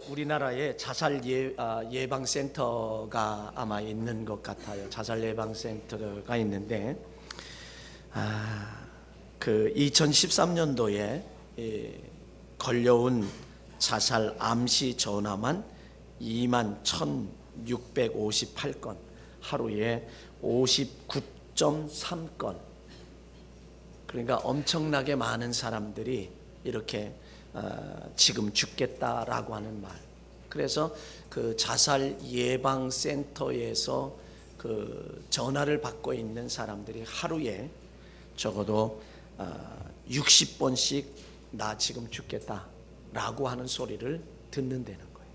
우리나라에 자살 예방센터가 아마 있는 것 같아요. 자살 예방센터가 있는데, 2013년도에 걸려온 자살 암시 전화만 21,658건, 하루에 59.3건. 그러니까 엄청나게 많은 사람들이 이렇게 지금 죽겠다라고 하는 말. 그래서 그 자살 예방 센터에서 그 전화를 받고 있는 사람들이 하루에 적어도 60번씩 나 지금 죽겠다라고 하는 소리를 듣는다는 거예요.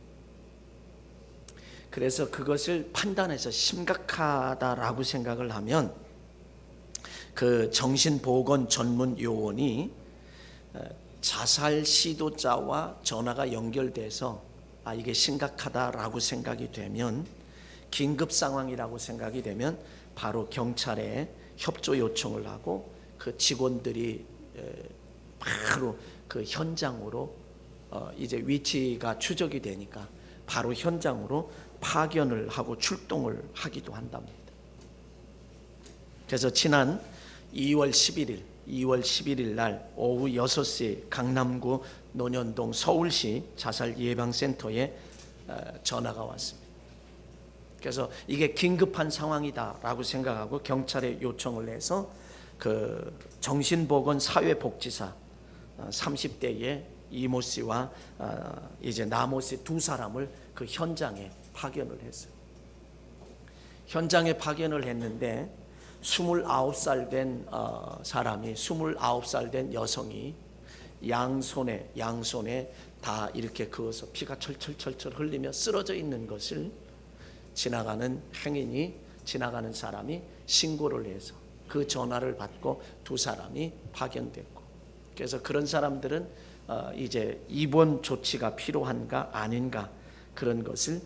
그래서 그것을 판단해서 심각하다라고 생각을 하면 그 정신보건 전문 요원이 자살 시도자와 전화가 연결돼서 이게 심각하다라고 생각이 되면, 긴급 상황이라고 생각이 되면 바로 경찰에 협조 요청을 하고 그 직원들이 바로 그 현장으로 이제 위치가 추적이 되니까 바로 현장으로 파견을 하고 출동을 하기도 한답니다. 그래서 지난 2월 11일 날 오후 6시 강남구 논현동 서울시 자살 예방센터에 전화가 왔습니다. 그래서 이게 긴급한 상황이다라고 생각하고 경찰에 요청을 해서 그 정신보건 사회복지사 30대의 이모 씨와 이제 나모 씨 두 사람을 그 현장에 파견을 했어요. 현장에 파견을 했는데 29살 된 사람이, 29살 된 여성이 양손에 다 이렇게 그어서 피가 철철 흘리며 쓰러져 있는 것을 지나가는 행인이, 지나가는 사람이 신고를 해서 그 전화를 받고 두 사람이 파견됐고, 그래서 그런 사람들은 이제 입원 조치가 필요한가 아닌가 그런 것을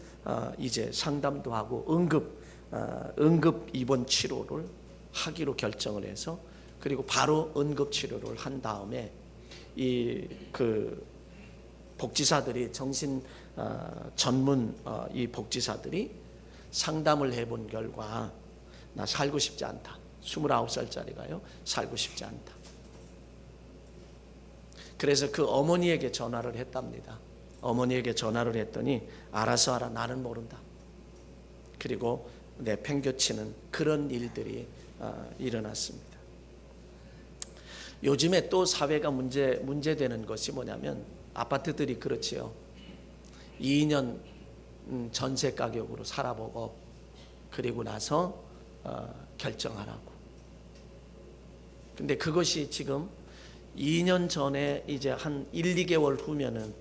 이제 상담도 하고 응급 입원 치료를 하기로 결정을 해서, 그리고 바로 응급 치료를 한 다음에 이 그 복지사들이, 정신 전문 이 복지사들이 상담을 해본 결과 나 살고 싶지 않다. 29살짜리가요. 살고 싶지 않다. 그래서 그 어머니에게 전화를 했답니다. 어머니에게 전화를 했더니 알아서 하라, 나는 모른다. 그리고 내팽겨치는 그런 일들이 일어났습니다. 요즘에 또 사회가 문제되는 것이 뭐냐면, 아파트들이 그렇지요. 2년 전세 가격으로 살아보고 그리고 나서 결정하라고. 근데 그것이 지금 2년 전에 이제 한 1, 2개월 후면은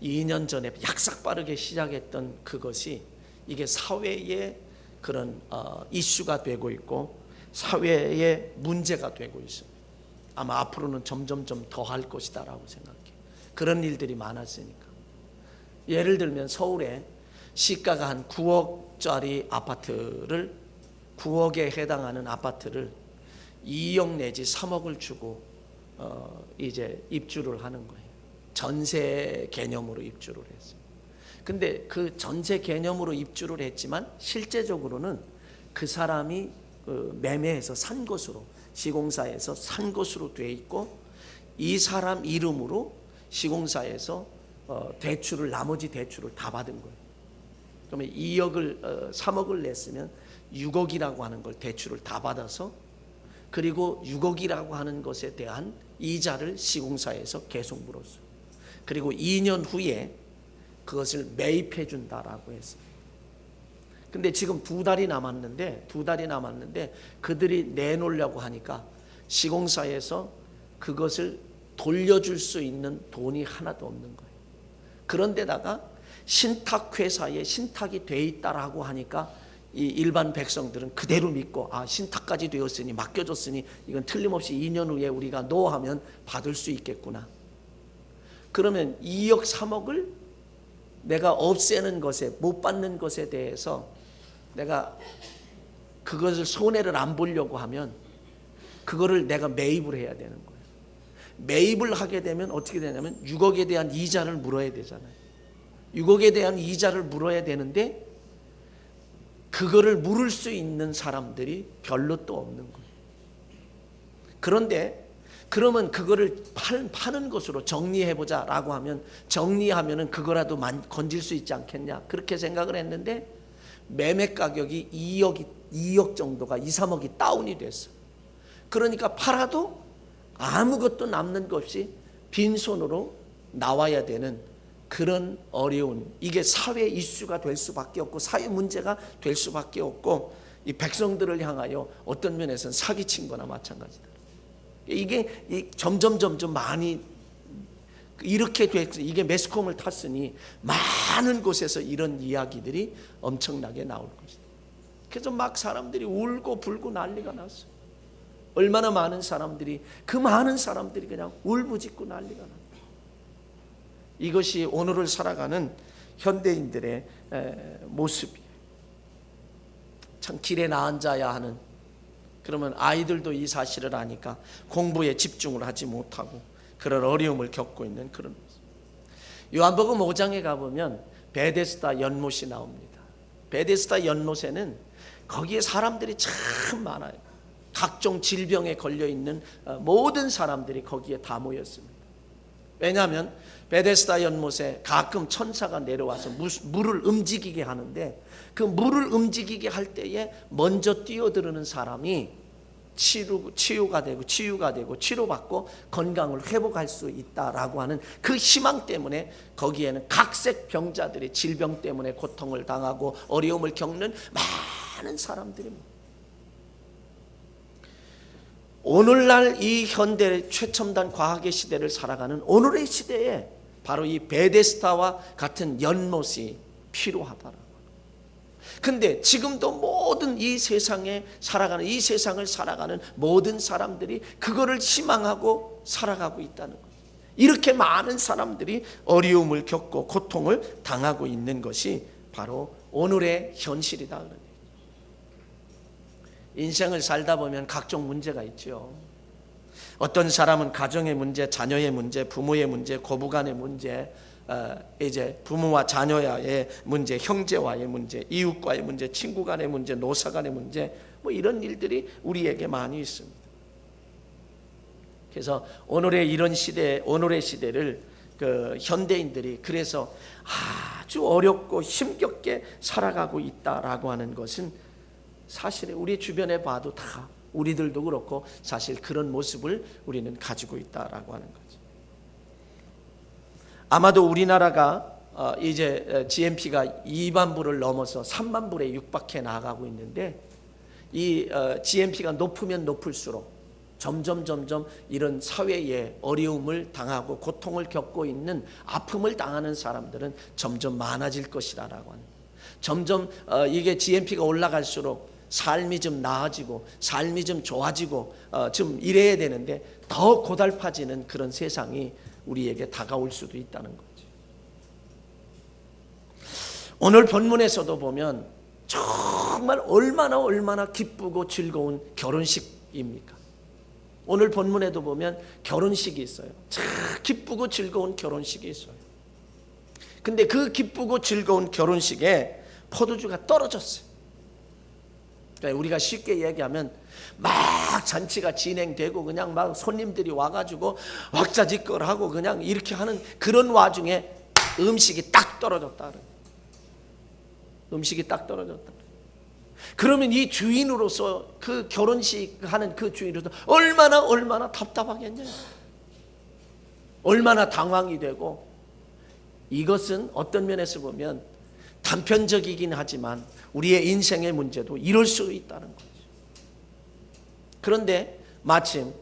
2년 전에 약삭빠르게 시작했던 그것이 이게 사회의 그런 이슈가 되고 있고 사회의 문제가 되고 있습니다. 아마 앞으로는 점점 더 할 것이다라고 생각해요. 그런 일들이 많았으니까. 예를 들면 서울에 시가가 한 9억짜리 아파트를, 9억에 해당하는 아파트를 2억 내지 3억을 주고 이제 입주를 하는 거예요. 전세 개념으로 입주를 했어요. 근데 그 전세 개념으로 입주를 했지만 실제적으로는 그 사람이 매매해서 산 것으로, 시공사에서 산 것으로 돼 있고, 이 사람 이름으로 시공사에서 나머지 대출을 다 받은 거예요. 그러면 3억을 냈으면 6억이라고 하는 걸 대출을 다 받아서, 그리고 6억이라고 하는 것에 대한 이자를 시공사에서 계속 물었어요. 그리고 2년 후에 그것을 매입해 준다라고 했어요. 근데 지금 두 달이 남았는데 그들이 내놓으려고 하니까 시공사에서 그것을 돌려줄 수 있는 돈이 하나도 없는 거예요. 그런데다가 신탁회사에 신탁이 돼 있다라고 하니까 이 일반 백성들은 그대로 믿고, 신탁까지 되었으니, 맡겨줬으니 이건 틀림없이 2년 후에 우리가 노하면 받을 수 있겠구나. 그러면 2억 3억을 내가 없애는 것에, 못 받는 것에 대해서 내가 그것을 손해를 안 보려고 하면 그거를 내가 매입을 해야 되는 거예요. 매입을 하게 되면 어떻게 되냐면 6억에 대한 이자를 물어야 되잖아요. 6억에 대한 이자를 물어야 되는데 그거를 물을 수 있는 사람들이 별로 또 없는 거예요. 그런데 그러면 그거를 파는 것으로 정리해보자 라고 하면, 정리하면은 그거라도 건질 수 있지 않겠냐, 그렇게 생각을 했는데 매매 가격이 2억 정도가 2, 3억이 다운이 됐어. 그러니까 팔아도 아무것도 남는 것 없이 빈손으로 나와야 되는 그런 어려운, 이게 사회 이슈가 될 수밖에 없고 사회 문제가 될 수밖에 없고, 이 백성들을 향하여 어떤 면에서는 사기친 거나 마찬가지다. 이게 점점 많이 이렇게 됐어. 이게 매스컴을 탔으니 많은 곳에서 이런 이야기들이 엄청나게 나올 것이다. 그래서 막 사람들이 울고 불고 난리가 났어. 얼마나 많은 사람들이, 그 많은 사람들이 그냥 울부짖고 난리가 났다. 이것이 오늘을 살아가는 현대인들의 모습이에요. 참 길에 나앉아야 하는, 그러면 아이들도 이 사실을 아니까 공부에 집중을 하지 못하고 그런 어려움을 겪고 있는 그런 모습. 요한복음 5장에 가보면 베데스다 연못이 나옵니다. 베데스다 연못에는 거기에 사람들이 참 많아요. 각종 질병에 걸려있는 모든 사람들이 거기에 다 모였습니다. 왜냐하면 베데스다 연못에 가끔 천사가 내려와서 물을 움직이게 하는데, 그 물을 움직이게 할 때에 먼저 뛰어들는 사람이 치유가 되고 치료받고 건강을 회복할 수 있다라고 하는 그 희망 때문에 거기에는 각색 병자들이 질병 때문에 고통을 당하고 어려움을 겪는 많은 사람들이, 오늘날 이 현대 최첨단 과학의 시대를 살아가는 오늘의 시대에 바로 이 베데스다와 같은 연못이 필요하다라고. 근데 지금도 모든 이 세상에 살아가는, 이 세상을 살아가는 모든 사람들이 그거를 희망하고 살아가고 있다는 거예요. 이렇게 많은 사람들이 어려움을 겪고 고통을 당하고 있는 것이 바로 오늘의 현실이다. 인생을 살다 보면 각종 문제가 있죠. 어떤 사람은 가정의 문제, 자녀의 문제, 부모의 문제, 고부간의 문제, 이제 부모와 자녀와의 문제, 형제와의 문제, 이웃과의 문제, 친구 간의 문제, 노사 간의 문제, 뭐 이런 일들이 우리에게 많이 있습니다. 그래서 오늘의 이런 시대, 오늘의 시대를 그 현대인들이 그래서 아주 어렵고 힘겹게 살아가고 있다라고 하는 것은 사실에 우리 주변에 봐도 다, 우리들도 그렇고 사실 그런 모습을 우리는 가지고 있다라고 하는 거죠. 아마도 우리나라가 이제 GNP가 2만 불을 넘어서 3만 불에 육박해 나가고 있는데, 이 GNP가 높으면 높을수록 점점 이런 사회에 어려움을 당하고 고통을 겪고 있는, 아픔을 당하는 사람들은 점점 많아질 것이라고 하는. 점점 이게 GNP가 올라갈수록 삶이 좀 나아지고 삶이 좀 좋아지고 좀 이래야 되는데 더 고달파지는 그런 세상이 우리에게 다가올 수도 있다는 거지. 오늘 본문에서도 보면 정말 얼마나 기쁘고 즐거운 결혼식입니까? 오늘 본문에도 보면 결혼식이 있어요. 참 기쁘고 즐거운 결혼식이 있어요. 근데 그 기쁘고 즐거운 결혼식에 포도주가 떨어졌어요. 그러니까 우리가 쉽게 얘기하면 막 잔치가 진행되고 그냥 막 손님들이 와가지고 왁자지껄하고 그냥 이렇게 하는 그런 와중에 음식이 딱 떨어졌다. 음식이 딱 떨어졌다. 그러면 이 주인으로서, 그 결혼식 하는 그 주인으로서 얼마나 답답하겠냐. 얼마나 당황이 되고. 이것은 어떤 면에서 보면 단편적이긴 하지만 우리의 인생의 문제도 이럴 수 있다는 거죠. 그런데 마침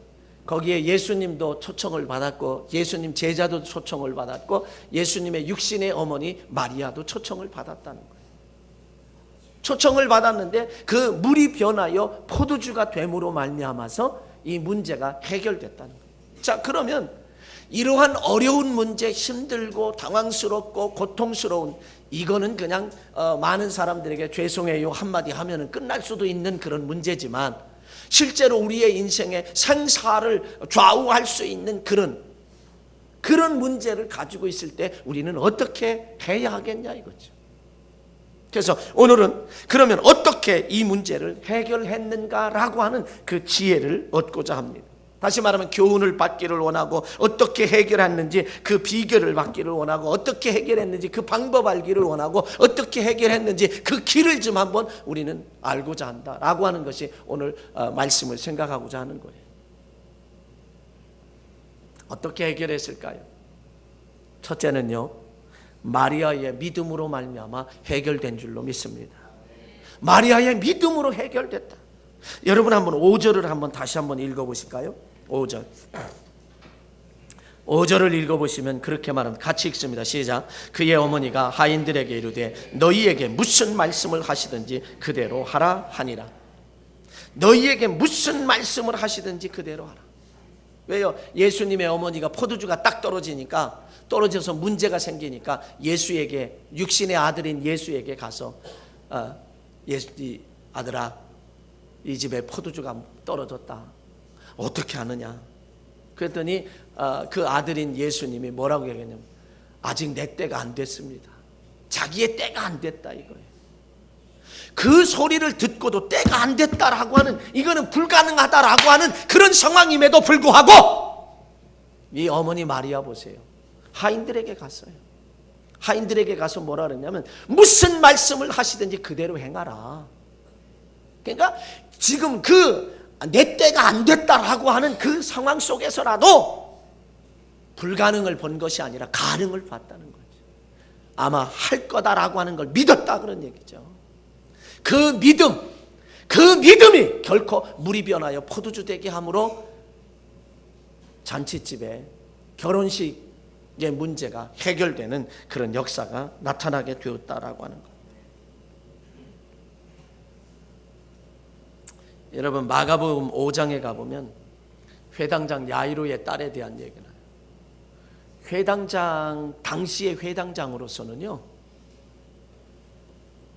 거기에 예수님도 초청을 받았고, 예수님 제자도 초청을 받았고, 예수님의 육신의 어머니 마리아도 초청을 받았다는 거예요. 초청을 받았는데 그 물이 변하여 포도주가 됨으로 말미암아서 이 문제가 해결됐다는 거예요. 자, 그러면 이러한 어려운 문제, 힘들고 당황스럽고 고통스러운, 이거는 그냥 많은 사람들에게 죄송해요 한마디 하면 끝날 수도 있는 그런 문제지만, 실제로 우리의 인생의 생사를 좌우할 수 있는 그런 그런 문제를 가지고 있을 때 우리는 어떻게 해야 하겠냐 이거죠. 그래서 오늘은 그러면 어떻게 이 문제를 해결했는가라고 하는 그 지혜를 얻고자 합니다. 다시 말하면 교훈을 받기를 원하고, 어떻게 해결했는지 그 비결을 받기를 원하고, 어떻게 해결했는지 그 방법 알기를 원하고, 어떻게 해결했는지 그 길을 좀 한번 우리는 알고자 한다라고 하는 것이 오늘 말씀을 생각하고자 하는 거예요. 어떻게 해결했을까요? 첫째는요, 마리아의 믿음으로 말미암아 해결된 줄로 믿습니다. 마리아의 믿음으로 해결됐다. 여러분 한번 5절을 한번 다시 한번 읽어보실까요? 5절. 5절을 읽어보시면 그렇게 말합니다. 같이 읽습니다. 시작. 그의 어머니가 하인들에게 이르되 너희에게 무슨 말씀을 하시든지 그대로 하라 하니라. 너희에게 무슨 말씀을 하시든지 그대로 하라. 왜요? 예수님의 어머니가 포도주가 딱 떨어져서 문제가 생기니까 예수에게, 육신의 아들인 예수에게 가서 아들아, 이 집에 포도주가 떨어졌다. 어떻게 하느냐? 그랬더니 그 아들인 예수님이 뭐라고 얘기했냐면 아직 내 때가 안 됐습니다. 자기의 때가 안 됐다 이거예요. 그 소리를 듣고도 때가 안 됐다라고 하는, 이거는 불가능하다라고 하는 그런 상황임에도 불구하고 이 어머니 마리아 보세요. 하인들에게 갔어요. 하인들에게 가서 뭐라 그랬냐면 무슨 말씀을 하시든지 그대로 행하라. 그러니까 지금 그 내 때가 안 됐다라고 하는 그 상황 속에서라도 불가능을 본 것이 아니라 가능을 봤다는 거죠. 아마 할 거다라고 하는 걸 믿었다 그런 얘기죠. 그 믿음이 결코 물이 변하여 포도주 되게 함으로 잔치집에 결혼식의 문제가 해결되는 그런 역사가 나타나게 되었다라고 하는 것. 여러분 마가복음 5장에 가보면 회당장 야이로의 딸에 대한 얘기가 나요. 당시의 회당장으로서는요,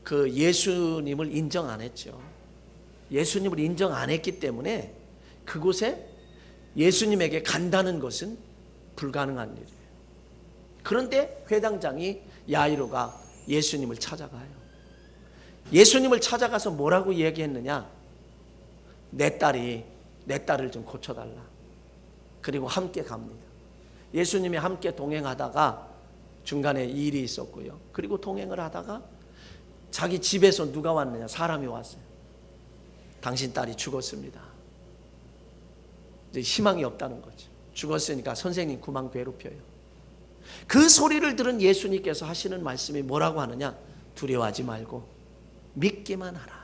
그 예수님을 인정 안 했죠. 예수님을 인정 안 했기 때문에 그곳에 예수님에게 간다는 것은 불가능한 일이에요. 그런데 회당장이 야이로가 예수님을 찾아가요. 예수님을 찾아가서 뭐라고 얘기했느냐? 내 딸을 좀 고쳐달라. 그리고 함께 갑니다. 예수님이 함께 동행하다가 중간에 일이 있었고요. 그리고 동행을 하다가 자기 집에서 누가 왔느냐? 사람이 왔어요. 당신 딸이 죽었습니다. 이제 희망이 없다는 거죠. 죽었으니까 선생님 그만 괴롭혀요. 그 소리를 들은 예수님께서 하시는 말씀이 뭐라고 하느냐? 두려워하지 말고 믿기만 하라.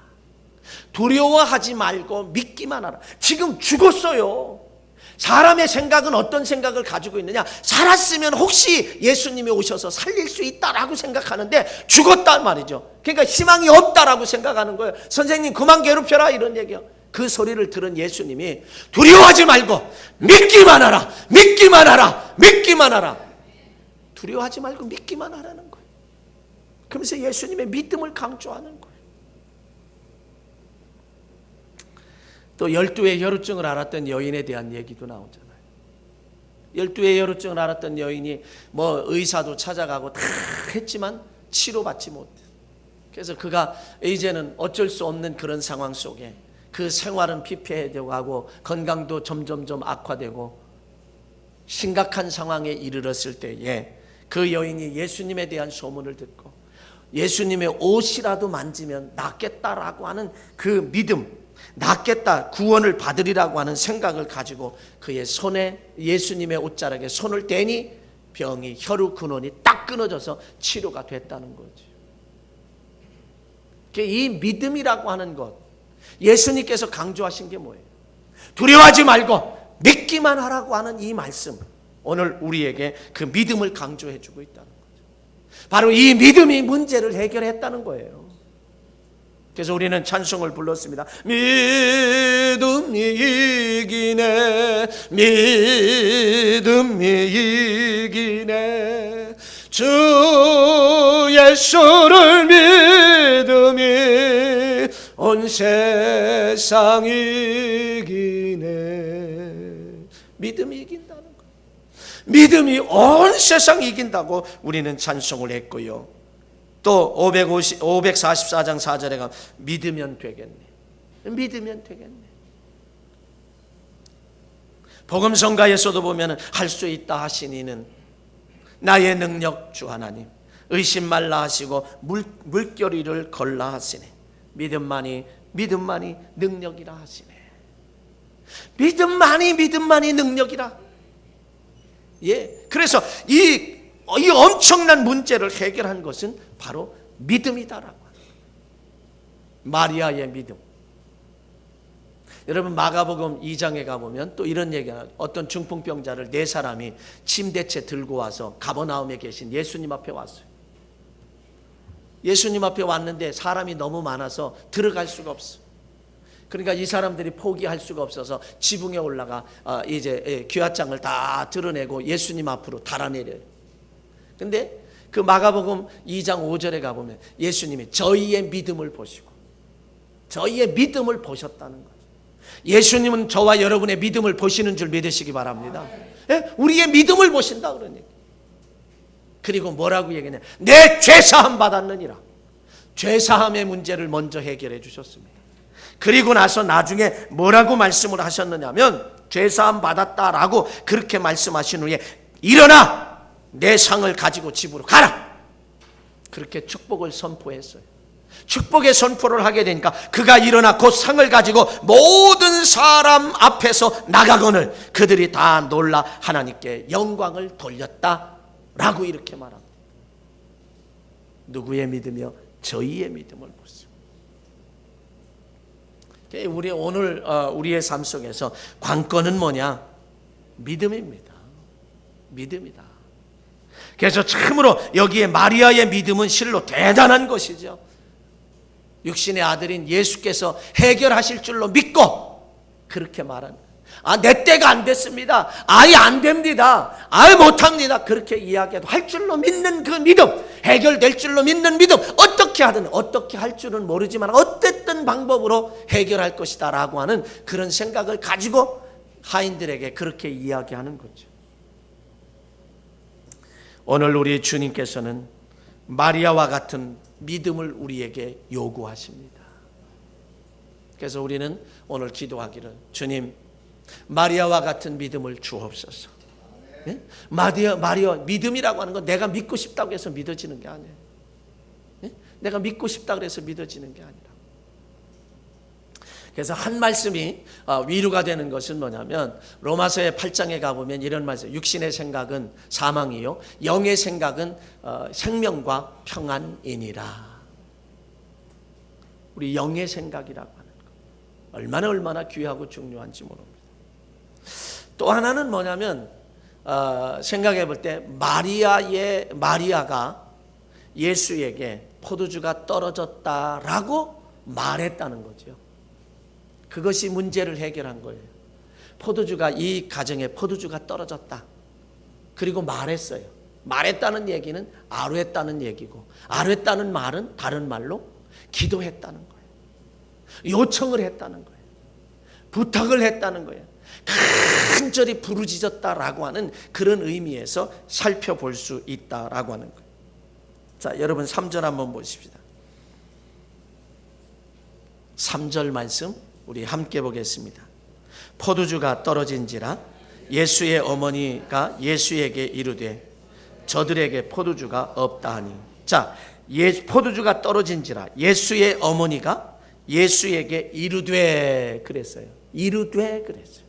두려워하지 말고 믿기만 하라. 지금 죽었어요. 사람의 생각은 어떤 생각을 가지고 있느냐? 살았으면 혹시 예수님이 오셔서 살릴 수 있다라고 생각하는데 죽었단 말이죠. 그러니까 희망이 없다라고 생각하는 거예요. 선생님 그만 괴롭혀라 이런 얘기요. 그 소리를 들은 예수님이 두려워하지 말고 믿기만 하라. 믿기만 하라. 믿기만 하라. 두려워하지 말고 믿기만 하라는 거예요. 그러면서 예수님의 믿음을 강조하는 거예요. 또 12의 혈우증을 앓았던 여인에 대한 얘기도 나오잖아요. 12의 혈우증을 앓았던 여인이 뭐 의사도 찾아가고 다 했지만 치료받지 못해. 그래서 그가 이제는 어쩔 수 없는 그런 상황 속에 그 생활은 피폐해져 가고 건강도 점점점 악화되고 심각한 상황에 이르렀을 때에 그 여인이 예수님에 대한 소문을 듣고 예수님의 옷이라도 만지면 낫겠다라고 하는 그 믿음, 낫겠다, 구원을 받으리라고 하는 생각을 가지고 그의 손에 예수님의 옷자락에 손을 대니 병이, 혈우 근원이 딱 끊어져서 치료가 됐다는 거죠. 이 믿음이라고 하는 것, 예수님께서 강조하신 게 뭐예요? 두려워하지 말고 믿기만 하라고 하는 이 말씀, 오늘 우리에게 그 믿음을 강조해 주고 있다는 거죠. 바로 이 믿음이 문제를 해결했다는 거예요. 그래서 우리는 찬송을 불렀습니다. 믿음이 이기네, 믿음이 이기네, 주 예수를 믿음이 온 세상 이기네. 믿음이 이긴다는 거예요. 믿음이 온 세상 이긴다고 우리는 찬송을 했고요. 또 544장 4절에 가면 믿으면 되겠네. 믿으면 되겠네. 복음성가에서도 보면 할 수 있다 하시니는 나의 능력 주 하나님 의심 말라 하시고 물결이를 걸라 하시네. 믿음만이 능력이라 하시네. 믿음만이 능력이라. 예. 그래서 이 엄청난 문제를 해결한 것은 바로 믿음이다라고 합니다. 마리아의 믿음. 여러분 마가복음 2장에 가보면 또 이런 얘기가, 어떤 중풍병자를 4사람이 침대채 들고 와서 가버나움에 계신 예수님 앞에 왔어요. 예수님 앞에 왔는데 사람이 너무 많아서 들어갈 수가 없어. 그러니까 이 사람들이 포기할 수가 없어서 지붕에 올라가 이제 귀화장을 다 드러내고 예수님 앞으로 달아내려요. 근데 그 마가복음 2장 5절에 가보면 예수님이 저희의 믿음을 보시고 저희의 믿음을 보셨다는 거예요. 예수님은 저와 여러분의 믿음을 보시는 줄 믿으시기 바랍니다. 예? 우리의 믿음을 보신다 그런 얘기. 그리고 뭐라고 얘기했냐? 내 죄사함 받았느니라. 죄사함의 문제를 먼저 해결해 주셨습니다. 그리고 나서 나중에 뭐라고 말씀을 하셨느냐면 죄사함 받았다라고 그렇게 말씀하신 후에 일어나 내 상을 가지고 집으로 가라. 그렇게 축복을 선포했어요. 축복의 선포를 하게 되니까 그가 일어나 곧 상을 가지고 모든 사람 앞에서 나가거늘 그들이 다 놀라 하나님께 영광을 돌렸다라고 이렇게 말합니다. 누구의 믿음이요? 저희의 믿음을 보시오. 우리 오늘 우리의 삶 속에서 관건은 뭐냐? 믿음입니다. 믿음이다. 그래서 참으로 여기에 마리아의 믿음은 실로 대단한 것이죠. 육신의 아들인 예수께서 해결하실 줄로 믿고 그렇게 말한, 내 때가 안 됐습니다. 아예 안 됩니다. 아예 못합니다. 그렇게 이야기해도 할 줄로 믿는 그 믿음, 해결될 줄로 믿는 믿음, 어떻게 하든 어떻게 할 줄은 모르지만 어쨌든 방법으로 해결할 것이다 라고 하는 그런 생각을 가지고 하인들에게 그렇게 이야기하는 거죠. 오늘 우리 주님께서는 마리아와 같은 믿음을 우리에게 요구하십니다. 그래서 우리는 오늘 기도하기를, 주님 마리아와 같은 믿음을 주옵소서. 네? 마리아 믿음이라고 하는 건 내가 믿고 싶다고 해서 믿어지는 게 아니에요. 네? 내가 믿고 싶다고 해서 믿어지는 게 아니라. 그래서 한 말씀이 위로가 되는 것은 뭐냐면 로마서의 8장에 가보면 이런 말씀, 육신의 생각은 사망이요 영의 생각은 생명과 평안이니라. 우리 영의 생각이라고 하는 것 얼마나 귀하고 중요한지 모릅니다. 또 하나는 뭐냐면 생각해 볼 때 마리아가 예수에게 포도주가 떨어졌다라고 말했다는 거죠. 그것이 문제를 해결한 거예요. 포도주가, 이 가정에 포도주가 떨어졌다. 그리고 말했어요. 말했다는 얘기는 아뢰했다는 얘기고, 아뢰했다는 말은 다른 말로 기도했다는 거예요. 요청을 했다는 거예요. 부탁을 했다는 거예요. 간절히 부르짖었다라고 하는 그런 의미에서 살펴볼 수 있다라고 하는 거예요. 자, 여러분 3절 한번 보십시다. 3절 말씀 우리 함께 보겠습니다. 포도주가 떨어진지라 예수의 어머니가 예수에게 이르되 저들에게 포도주가 없다 하니. 자, 포도주가 떨어진지라 예수의 어머니가 예수에게 이르되 그랬어요. 이르되 그랬어요.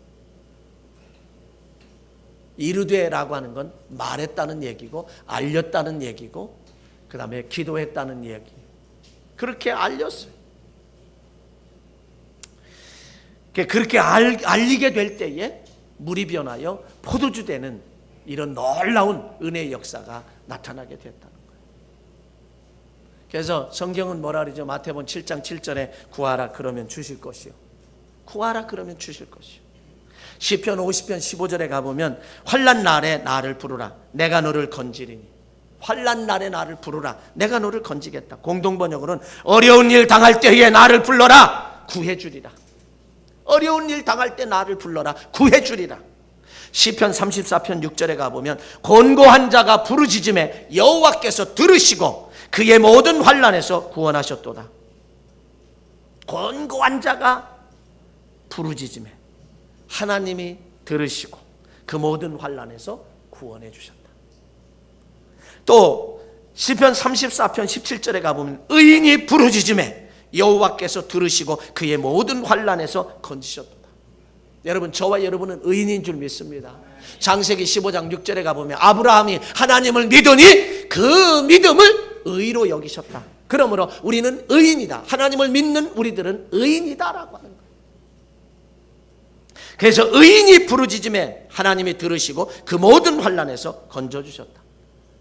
이르되라고 하는 건 말했다는 얘기고, 알렸다는 얘기고, 그 다음에 기도했다는 얘기. 그렇게 알렸어요. 그렇게 알리게 될 때에 물이 변하여 포도주 되는 이런 놀라운 은혜의 역사가 나타나게 됐다는 거예요. 그래서 성경은 뭐라 그러죠? 마태복음 7장 7절에 구하라 그러면 주실 것이요. 구하라 그러면 주실 것이요. 시편 50편 15절에 가보면 환난 날에 나를 부르라 내가 너를 건지리니. 환난 날에 나를 부르라 내가 너를 건지겠다. 공동번역으로는 어려운 일 당할 때에 나를 불러라 구해주리라. 어려운 일 당할 때 나를 불러라 구해주리라. 시편 34편 6절에 가보면 곤고한 자가 부르짖음에 여호와께서 들으시고 그의 모든 환난에서 구원하셨도다. 곤고한 자가 부르짖음에 하나님이 들으시고 그 모든 환난에서 구원해 주셨다. 또 시편 34편 17절에 가보면 의인이 부르짖음에 여호와께서 들으시고 그의 모든 환난에서 건지셨도다. 여러분, 저와 여러분은 의인인 줄 믿습니다. 창세기 15장 6절에 가보면 아브라함이 하나님을 믿으니 그 믿음을 의로 여기셨다. 그러므로 우리는 의인이다. 하나님을 믿는 우리들은 의인이다라고 하는 거예요. 그래서 의인이 부르짖음에 하나님이 들으시고 그 모든 환난에서 건져주셨다.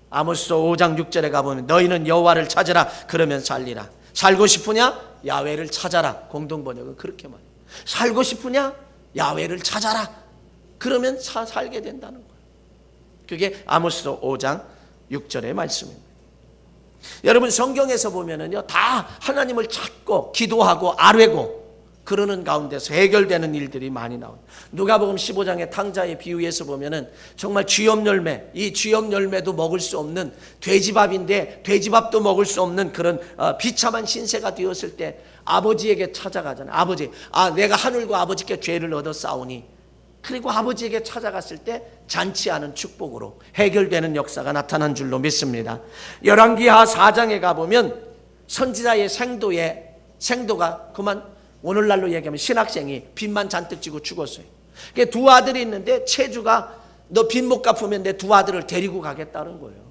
아모스 5장 6절에 가보면 너희는 여호와를 찾으라 그러면 살리라. 살고 싶으냐? 야훼를 찾아라. 공동번역은 그렇게 말해요. 살고 싶으냐? 야훼를 찾아라. 그러면 살게 된다는 거예요. 그게 아모스 5장 6절의 말씀입니다. 여러분, 성경에서 보면은요, 다 하나님을 찾고 기도하고 아뢰고 그러는 가운데서 해결되는 일들이 많이 나와요. 누가복음 15장의 탕자의 비유에서 보면은 정말 쥐염 열매, 이 쥐염 열매도 먹을 수 없는 돼지밥인데 돼지밥도 먹을 수 없는 그런 비참한 신세가 되었을 때 아버지에게 찾아가잖아요. 아버지, 내가 하늘과 아버지께 죄를 얻었사오니. 그리고 아버지에게 찾아갔을 때 잔치하는 축복으로 해결되는 역사가 나타난 줄로 믿습니다. 열왕기하 4장에 가보면 선지자의 생도가 그만 오늘날로 얘기하면 신학생이 빚만 잔뜩 지고 죽었어요. 두 아들이 있는데 체주가 너 빚 못 갚으면 내 두 아들을 데리고 가겠다는 거예요.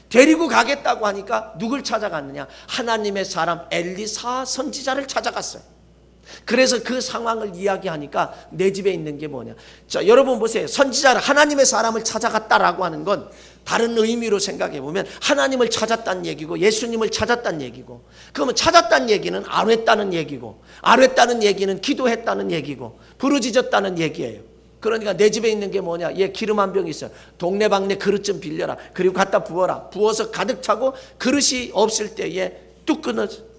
데리고 가겠다고 하니까 누굴 찾아갔느냐? 하나님의 사람 엘리사 선지자를 찾아갔어요. 그래서 그 상황을 이야기하니까 내 집에 있는 게 뭐냐? 자, 여러분 보세요. 선지자를 하나님의 사람을 찾아갔다라고 하는 건 다른 의미로 생각해 보면 하나님을 찾았다는 얘기고 예수님을 찾았다는 얘기고, 그러면 찾았다는 얘기는 아뢰다는 얘기고, 아뢰다는 얘기는 기도했다는 얘기고, 부르짖었다는 얘기예요. 그러니까 내 집에 있는 게 뭐냐? 얘 기름 한 병 있어요. 동네방네 그릇 좀 빌려라. 그리고 갖다 부어라. 부어서 가득 차고 그릇이 없을 때에 뚝 끊어져.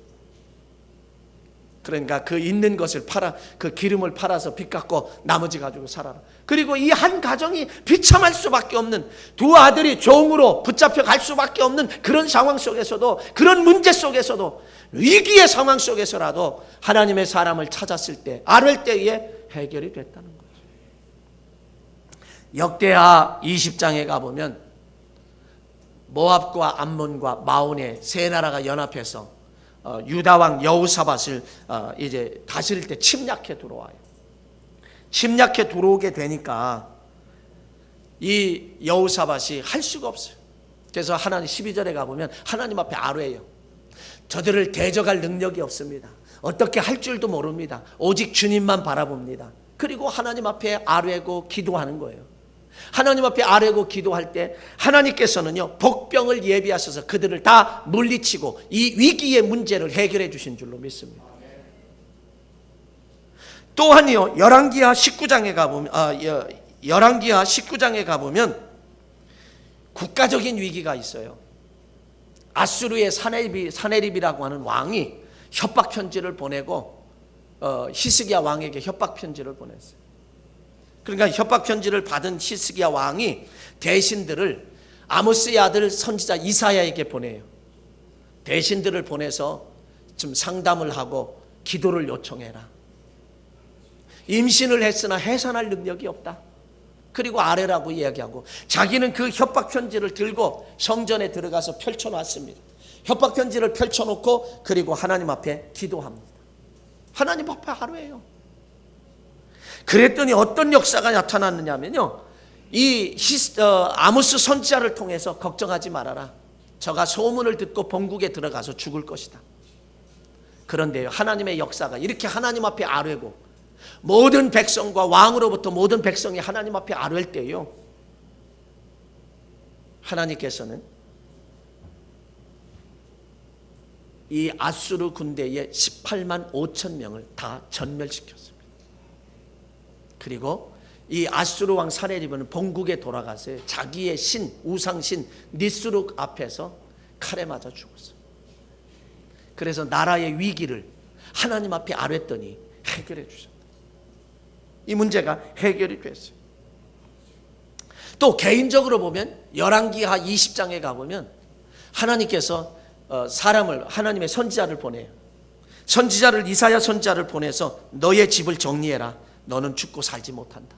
그러니까 그 있는 것을 팔아, 그 기름을 팔아서 빚 갚고 나머지 가지고 살아라. 그리고 이 한 가정이 비참할 수밖에 없는, 두 아들이 종으로 붙잡혀 갈 수밖에 없는 그런 상황 속에서도, 그런 문제 속에서도, 위기의 상황 속에서라도 하나님의 사람을 찾았을 때, 아뢰 때에 해결이 됐다는 거죠. 역대하 20장에 가보면 모압과 암몬과 마온의 세 나라가 연합해서 유다왕 여호사밧을 이제 다스릴 때 침략해 들어와요. 침략해 들어오게 되니까 이 여호사밧이 할 수가 없어요. 그래서 하나님 12절에 가보면 하나님 앞에 아뢰요. 저들을 대적할 능력이 없습니다. 어떻게 할 줄도 모릅니다. 오직 주님만 바라봅니다. 그리고 하나님 앞에 아뢰고 기도하는 거예요. 하나님 앞에 아뢰고 기도할 때 하나님께서는요, 복병을 예비하셔서 그들을 다 물리치고 이 위기의 문제를 해결해 주신 줄로 믿습니다. 또한요, 열왕기하 19장에 가보면 국가적인 위기가 있어요. 아수르의 사네립이라고 하는 왕이 협박 편지를 보내고 히스기야 왕에게 협박 편지를 보냈어요. 그러니까 협박 편지를 받은 히스기야 왕이 대신들을 아모스의 아들 선지자 이사야에게 보내요. 대신들을 보내서 좀 상담을 하고 기도를 요청해라. 임신을 했으나 해산할 능력이 없다. 그리고 아뢰라고 이야기하고, 자기는 그 협박 편지를 들고 성전에 들어가서 펼쳐놨습니다. 협박 편지를 펼쳐놓고 그리고 하나님 앞에 기도합니다. 하나님 앞에 아뢰요. 그랬더니 어떤 역사가 나타났느냐면요, 이 아모스 선지자를 통해서 걱정하지 말아라. 저가 소문을 듣고 본국에 들어가서 죽을 것이다. 그런데요, 하나님의 역사가 이렇게 하나님 앞에 아뢰고 모든 백성과 왕으로부터 모든 백성이 하나님 앞에 아뢰일 때요, 하나님께서는 이 아수르 군대의 18만 5천 명을 다 전멸시켰습니다. 그리고 이 아수르 왕 사네립은 본국에 돌아가서 자기의 신, 우상신 니스룩 앞에서 칼에 맞아 죽었어요. 그래서 나라의 위기를 하나님 앞에 아뢰더니 해결해 주셨다. 이 문제가 해결이 됐어요. 또 개인적으로 보면 열왕기하 20장에 가보면 하나님께서 사람을, 하나님의 선지자를 보내요. 선지자를, 이사야 선지자를 보내서 너의 집을 정리해라. 너는 죽고 살지 못한다.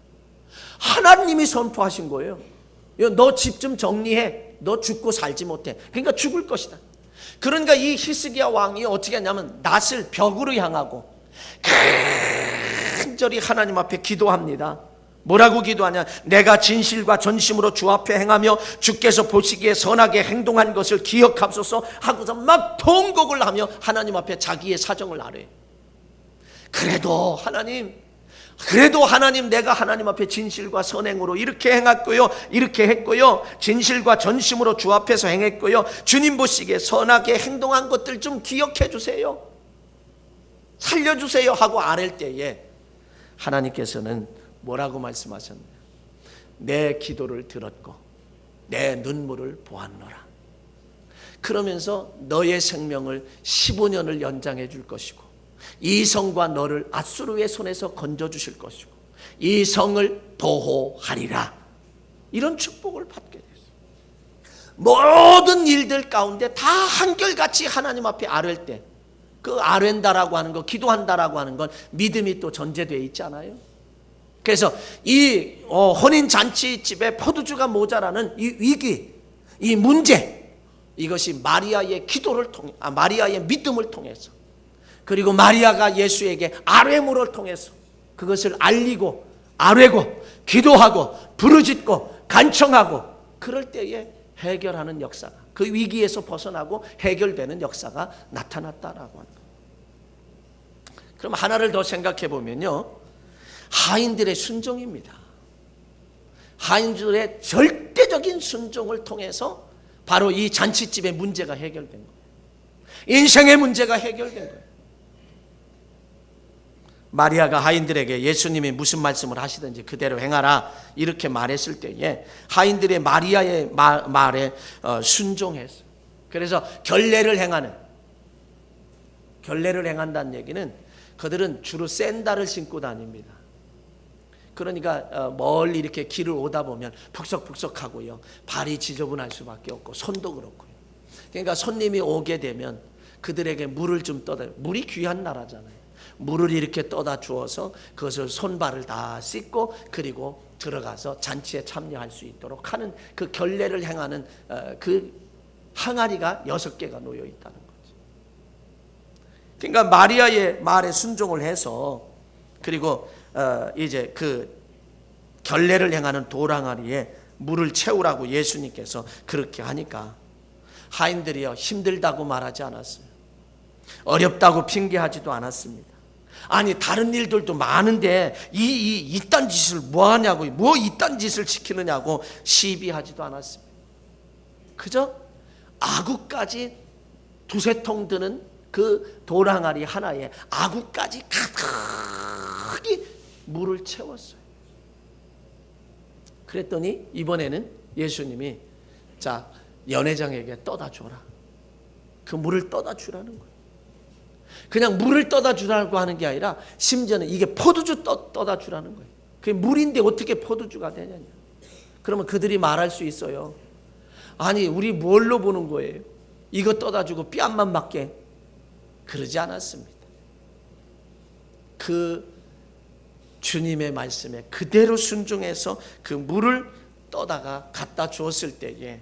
하나님이 선포하신 거예요. 너 집 좀 정리해. 너 죽고 살지 못해. 그러니까 죽을 것이다. 그러니까 이 히스기야 왕이 어떻게 했냐면 낫을 벽으로 향하고 간절히 하나님 앞에 기도합니다. 뭐라고 기도하냐? 내가 진실과 전심으로 주 앞에 행하며 주께서 보시기에 선하게 행동한 것을 기억하소서 하고서 막 통곡을 하며 하나님 앞에 자기의 사정을 아뢰요. 그래도 하나님 내가 하나님 앞에 진실과 선행으로 이렇게 행했고요, 이렇게 했고요, 진실과 전심으로 주 앞에서 행했고요, 주님 보시기에 선하게 행동한 것들 좀 기억해 주세요, 살려주세요 하고 아랠 때에 하나님께서는 뭐라고 말씀하셨나요? 내 기도를 들었고 내 눈물을 보았노라. 그러면서 너의 생명을 15년을 연장해 줄 것이고 이 성과 너를 앗수르의 손에서 건져주실 것이고 이 성을 보호하리라. 이런 축복을 받게 됐어요. 모든 일들 가운데 다 한결같이 하나님 앞에 아뢰 때, 그 아뢰다라고 하는 거, 기도한다라고 하는 건 믿음이 또 전제되어 있잖아요. 그래서 이 혼인잔치집에 포도주가 모자라는 이 위기, 이 문제, 이것이 마리아의 기도를 통해, 마리아의 믿음을 통해서, 그리고 마리아가 예수에게 아뢰물을 통해서 그것을 알리고 아뢰고 기도하고 부르짖고 간청하고 그럴 때에 해결하는 역사가, 그 위기에서 벗어나고 해결되는 역사가 나타났다라고 하는 거예요. 그럼 하나를 더 생각해 보면요, 하인들의 순종입니다. 하인들의 절대적인 순종을 통해서 바로 이 잔치집의 문제가 해결된 거예요. 인생의 문제가 해결된 거예요. 마리아가 하인들에게 예수님이 무슨 말씀을 하시든지 그대로 행하라 이렇게 말했을 때에 하인들의 마리아의 말에 순종했어요. 그래서 결례를 행한다는 얘기는 그들은 주로 샌들을 신고 다닙니다. 그러니까 멀리 이렇게 길을 오다 보면 푹석푹석하고요, 발이 지저분할 수밖에 없고 손도 그렇고요. 그러니까 손님이 오게 되면 그들에게 물을 좀 떠다, 물이 귀한 나라잖아요. 물을 이렇게 떠다 주어서 그것을 손발을 다 씻고 그리고 들어가서 잔치에 참여할 수 있도록 하는 그 결례를 행하는 그 항아리가 6개가 놓여 있다는 거죠. 그러니까 마리아의 말에 순종을 해서, 그리고 이제 그 결례를 행하는 돌항아리에 물을 채우라고 예수님께서 그렇게 하니까 하인들이요, 힘들다고 말하지 않았어요. 어렵다고 핑계하지도 않았습니다. 아니 다른 일들도 많은데 이딴 짓을 뭐 하냐고, 뭐 이딴 짓을 시키느냐고 시비하지도 않았습니다. 그저 아구까지 2-3통 드는 그 돌항아리 하나에 아구까지 가득히 물을 채웠어요. 그랬더니 이번에는 예수님이 자, 연회장에게 떠다 줘라. 그 물을 떠다 주라는 거예요. 그냥 물을 떠다 주라고 하는 게 아니라 심지어는 이게 포도주 떠다 주라는 거예요. 그게 물인데 어떻게 포도주가 되느냐. 그러면 그들이 말할 수 있어요. 아니 우리 뭘로 보는 거예요? 이거 떠다 주고 뺨만 맞게. 그러지 않았습니다. 그 주님의 말씀에 그대로 순종해서 그 물을 떠다가 갖다 주었을 때에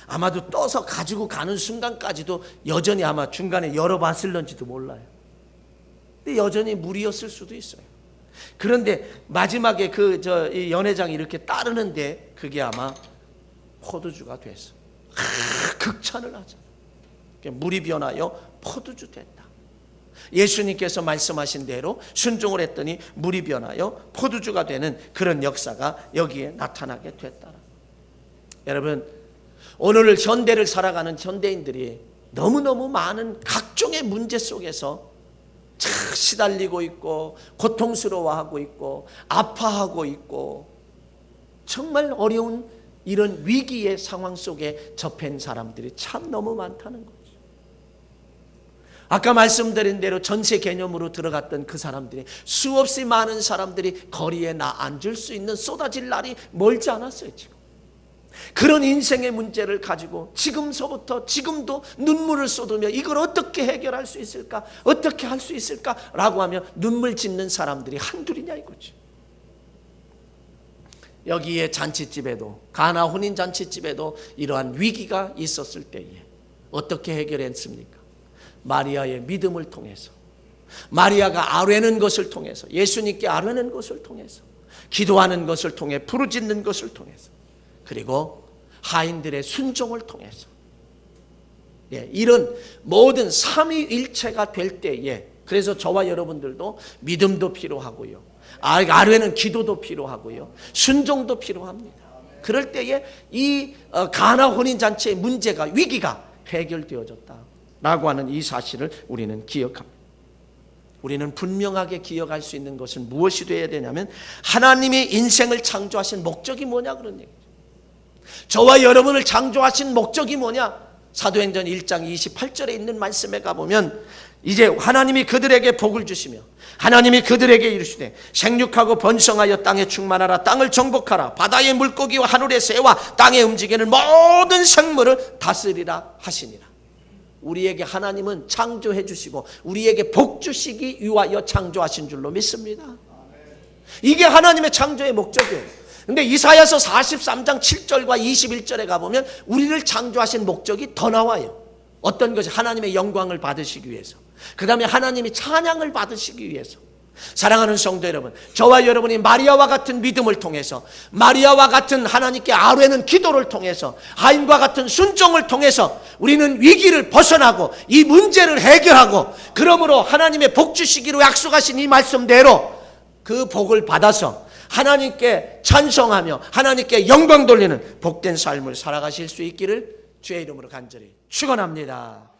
아마도 떠서 가지고 가는 순간까지도 여전히 아마 중간에 열어봤을런지도 몰라요. 근데 여전히 물이었을 수도 있어요. 그런데 마지막에 이 연회장이 이렇게 따르는데 그게 아마 포도주가 됐어. 극찬을 하죠. 물이 변하여 포도주 됐다. 예수님께서 말씀하신 대로 순종을 했더니 물이 변하여 포도주가 되는 그런 역사가 여기에 나타나게 됐다. 여러분, 오늘 현대를 살아가는 현대인들이 너무너무 많은 각종의 문제 속에서 시달리고 있고 고통스러워하고 있고 아파하고 있고 정말 어려운 이런 위기의 상황 속에 접한 사람들이 참 너무 많다는 거죠. 아까 말씀드린 대로 전세 개념으로 들어갔던 그 사람들이, 수없이 많은 사람들이 거리에 앉을 수 있는 쏟아질 날이 멀지 않았어요. 지금 그런 인생의 문제를 가지고 지금서부터 지금도 눈물을 쏟으며 이걸 어떻게 해결할 수 있을까? 어떻게 할 수 있을까? 라고 하며 눈물 짓는 사람들이 한둘이냐 이거지. 여기에 잔치집에도, 가나 혼인 잔치집에도 이러한 위기가 있었을 때에 어떻게 해결했습니까? 마리아의 믿음을 통해서, 마리아가 아뢰는 것을 통해서, 예수님께 아뢰는 것을 통해서, 기도하는 것을 통해, 부르짖는 것을 통해서, 그리고 하인들의 순종을 통해서, 이런 모든 삼위일체가 될 때에, 그래서 저와 여러분들도 믿음도 필요하고요, 아뢰는 기도도 필요하고요, 순종도 필요합니다. 그럴 때에 이 가나 혼인잔치의 문제가, 위기가 해결되어졌다라고 하는 이 사실을 우리는 기억합니다. 우리는 분명하게 기억할 수 있는 것은 무엇이 되어야 되냐면, 하나님이 인생을 창조하신 목적이 뭐냐 그런 얘기죠. 저와 여러분을 창조하신 목적이 뭐냐? 사도행전 1장 28절에 있는 말씀에 가보면, 이제 하나님이 그들에게 복을 주시며 하나님이 그들에게 이르시되 생육하고 번성하여 땅에 충만하라, 땅을 정복하라, 바다의 물고기와 하늘의 새와 땅에 움직이는 모든 생물을 다스리라 하시니라. 우리에게 하나님은 창조해 주시고 우리에게 복 주시기 위하여 창조하신 줄로 믿습니다. 이게 하나님의 창조의 목적이에요. 근데 이사야서 43장 7절과 21절에 가보면 우리를 창조하신 목적이 더 나와요. 어떤 것이? 하나님의 영광을 받으시기 위해서, 그 다음에 하나님이 찬양을 받으시기 위해서. 사랑하는 성도 여러분, 저와 여러분이 마리아와 같은 믿음을 통해서, 마리아와 같은 하나님께 아뢰는 기도를 통해서, 하인과 같은 순종을 통해서 우리는 위기를 벗어나고 이 문제를 해결하고, 그러므로 하나님의 복 주시기로 약속하신 이 말씀대로 그 복을 받아서 하나님께 찬송하며 하나님께 영광 돌리는 복된 삶을 살아가실 수 있기를 주의 이름으로 간절히 축원합니다.